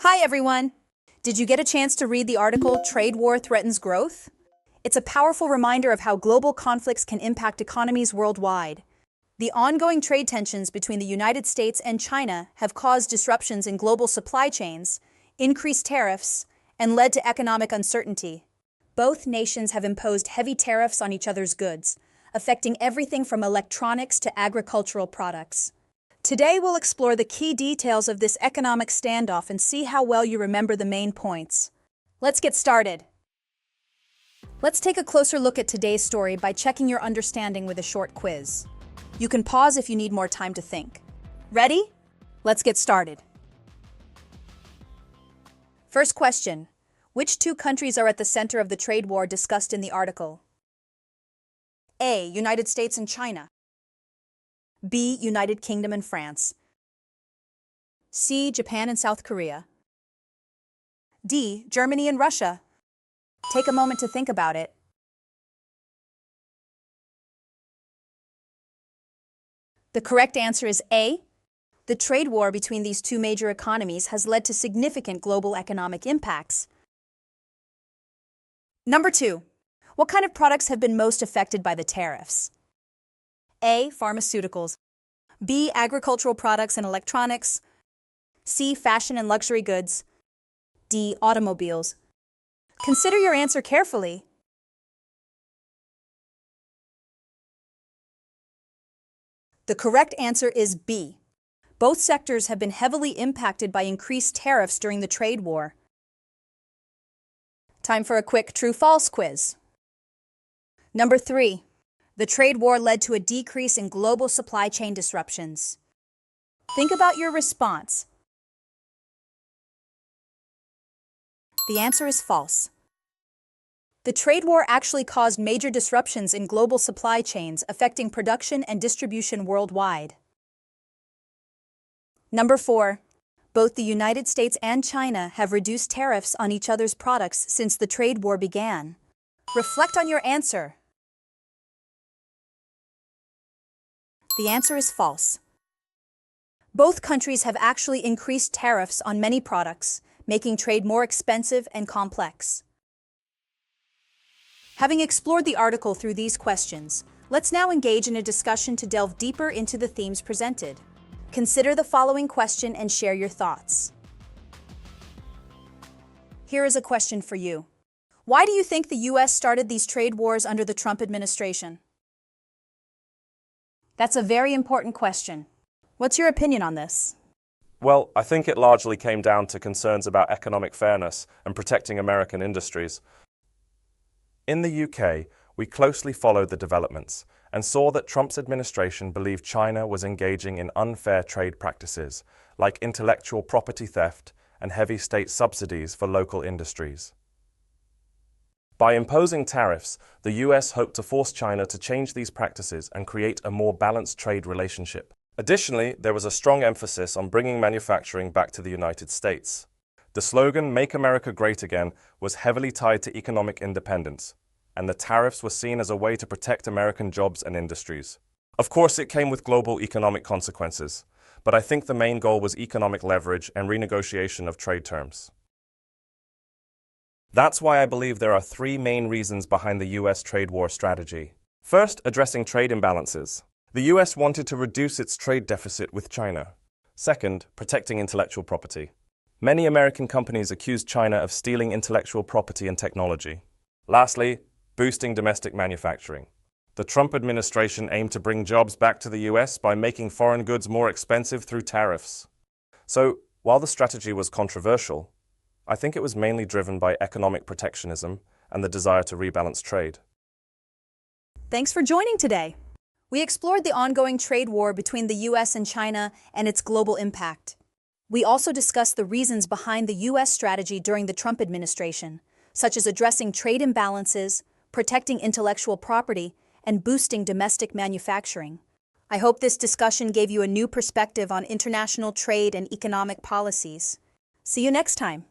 Hi, everyone! Did you get a chance to read the article, Trade War Threatens Growth? It's a powerful reminder of how global conflicts can impact economies worldwide. The ongoing trade tensions between the United States and China have caused disruptions in global supply chains, increased tariffs, and led to economic uncertainty. Both nations have imposed heavy tariffs on each other's goods, affecting everything from electronics to agricultural products. Today we'll explore the key details of this economic standoff and see how well you remember the main points. Let's get started. Let's take a closer look at today's story by checking your understanding with a short quiz. You can pause if you need more time to think. Ready? Let's get started. First question. Which two countries are at the center of the trade war discussed in the article? A. United States and China. B. United Kingdom and France. C. Japan and South Korea. D. Germany and Russia. Take a moment to think about it. The correct answer is A. The trade war between these two major economies has led to significant global economic impacts. Number 2. What kind of products have been most affected by the tariffs? A. Pharmaceuticals. B. Agricultural products and electronics. C. Fashion and luxury goods. D. Automobiles. Consider your answer carefully. The correct answer is B. Both sectors have been heavily impacted by increased tariffs during the trade war. Time for a quick true-false quiz. Number 3. The trade war led to a decrease in global supply chain disruptions. Think about your response. The answer is false. The trade war actually caused major disruptions in global supply chains, affecting production and distribution worldwide. Number 4. Both the United States and China have reduced tariffs on each other's products since the trade war began. Reflect on your answer. The answer is false. Both countries have actually increased tariffs on many products, making trade more expensive and complex. Having explored the article through these questions, let's now engage in a discussion to delve deeper into the themes presented. Consider the following question and share your thoughts. Here is a question for you. Why do you think the U.S. started these trade wars under the Trump administration? That's a very important question. What's your opinion on this? Well, I think it largely came down to concerns about economic fairness and protecting American industries. In the UK, we closely followed the developments and saw that Trump's administration believed China was engaging in unfair trade practices, like intellectual property theft and heavy state subsidies for local industries. By imposing tariffs, the US hoped to force China to change these practices and create a more balanced trade relationship. Additionally, there was a strong emphasis on bringing manufacturing back to the United States. The slogan, "Make America Great Again," was heavily tied to economic independence, and the tariffs were seen as a way to protect American jobs and industries. Of course, it came with global economic consequences, but I think the main goal was economic leverage and renegotiation of trade terms. That's why I believe there are three main reasons behind the US trade war strategy. First, addressing trade imbalances. The US wanted to reduce its trade deficit with China. Second, protecting intellectual property. Many American companies accused China of stealing intellectual property and technology. Lastly, boosting domestic manufacturing. The Trump administration aimed to bring jobs back to the US by making foreign goods more expensive through tariffs. So, while the strategy was controversial, I think it was mainly driven by economic protectionism and the desire to rebalance trade. Thanks for joining today. We explored the ongoing trade war between the US and China and its global impact. We also discussed the reasons behind the US strategy during the Trump administration, such as addressing trade imbalances, protecting intellectual property, and boosting domestic manufacturing. I hope this discussion gave you a new perspective on international trade and economic policies. See you next time.